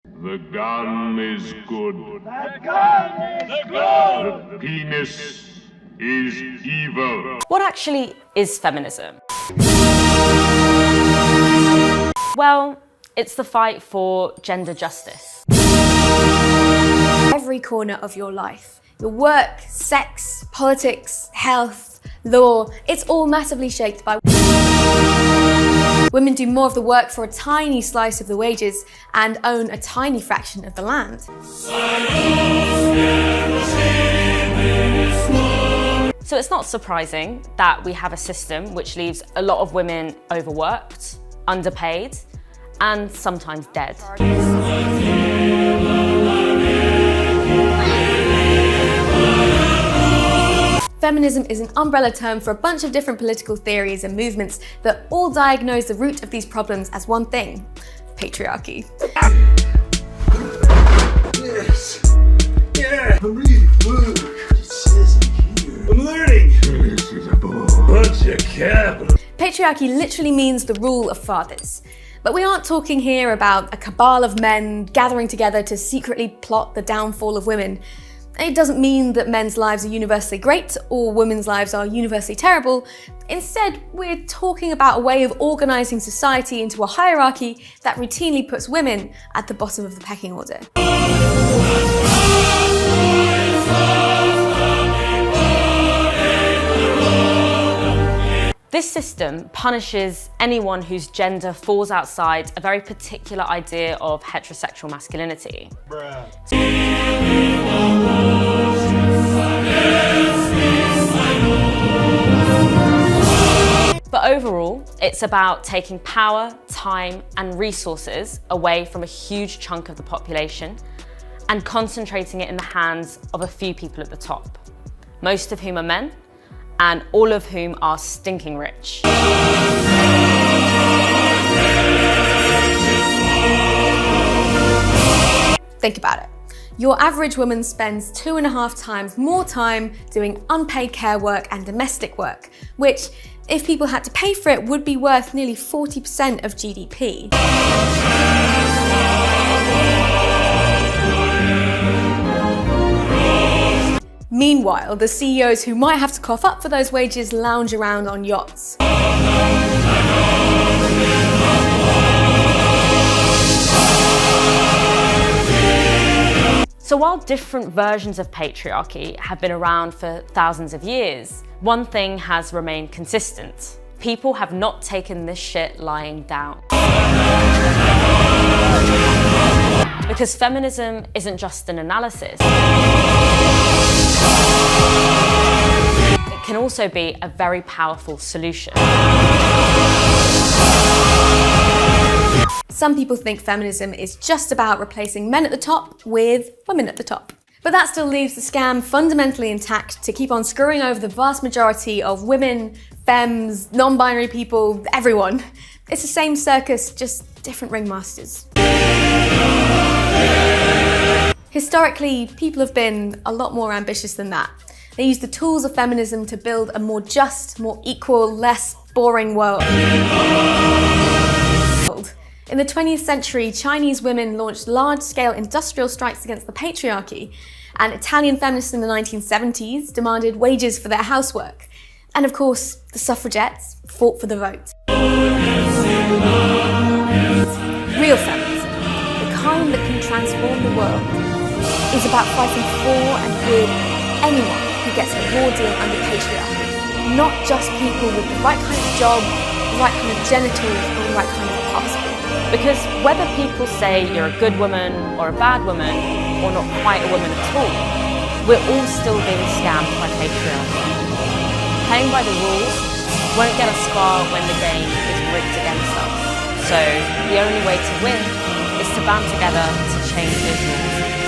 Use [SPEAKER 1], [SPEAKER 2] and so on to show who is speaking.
[SPEAKER 1] The gun is good.
[SPEAKER 2] The gun is good!
[SPEAKER 1] The penis is evil.
[SPEAKER 3] What actually is feminism? Well, it's the fight for gender justice.
[SPEAKER 4] Every corner of your life, your work, sex, politics, health, law, it's all massively shaped by women do more of the work for a tiny slice of the wages and own a tiny fraction of the land.
[SPEAKER 3] So it's not surprising that we have a system which leaves a lot of women overworked, underpaid, and sometimes dead.
[SPEAKER 4] Feminism is an umbrella term for a bunch of different political theories and movements that all diagnose the root of these problems as one thing: patriarchy.
[SPEAKER 2] Yes. Yeah. I'm reading the book. It says in here. I'm learning. This is a bunch of capital.
[SPEAKER 4] Patriarchy literally means the rule of fathers. But we aren't talking here about a cabal of men gathering together to secretly plot the downfall of women. It doesn't mean that men's lives are universally great or women's lives are universally terrible. Instead, we're talking about a way of organising society into a hierarchy that routinely puts women at the bottom of the pecking order.
[SPEAKER 3] This system punishes anyone whose gender falls outside a very particular idea of heterosexual masculinity. But overall, it's about taking power, time, and resources away from a huge chunk of the population and concentrating it in the hands of a few people at the top, most of whom are men, and all of whom are stinking rich.
[SPEAKER 4] Think about it. Your average woman spends 2.5 times more time doing unpaid care work and domestic work, which, if people had to pay for it, would be worth nearly 40% of GDP. Meanwhile, the CEOs who might have to cough up for those wages lounge around on yachts.
[SPEAKER 3] So while different versions of patriarchy have been around for thousands of years, one thing has remained consistent. People have not taken this shit lying down. Because feminism isn't just an analysis. It can also be a very powerful solution.
[SPEAKER 4] Some people think feminism is just about replacing men at the top with women at the top. But that still leaves the scam fundamentally intact to keep on screwing over the vast majority of women, femmes, non-binary people, everyone. It's the same circus, just different ringmasters. Historically, people have been a lot more ambitious than that. They use the tools of feminism to build a more just, more equal, less boring world. In the 20th century, Chinese women launched large-scale industrial strikes against the patriarchy, and Italian feminists in the 1970s demanded wages for their housework. And of course, the suffragettes fought for the vote. Real feminism, the kind that can transform the world, is about fighting for and with anyone who gets a raw deal under patriarchy, not just people with the right kind of job, the right kind of genitals, or the right kind of passport.
[SPEAKER 3] Because whether people say you're a good woman or a bad woman, or not quite a woman at all, we're all still being scammed by patriarchy. Playing by the rules won't get us far when the game is rigged against us. So the only way to win is to band together to change those rules.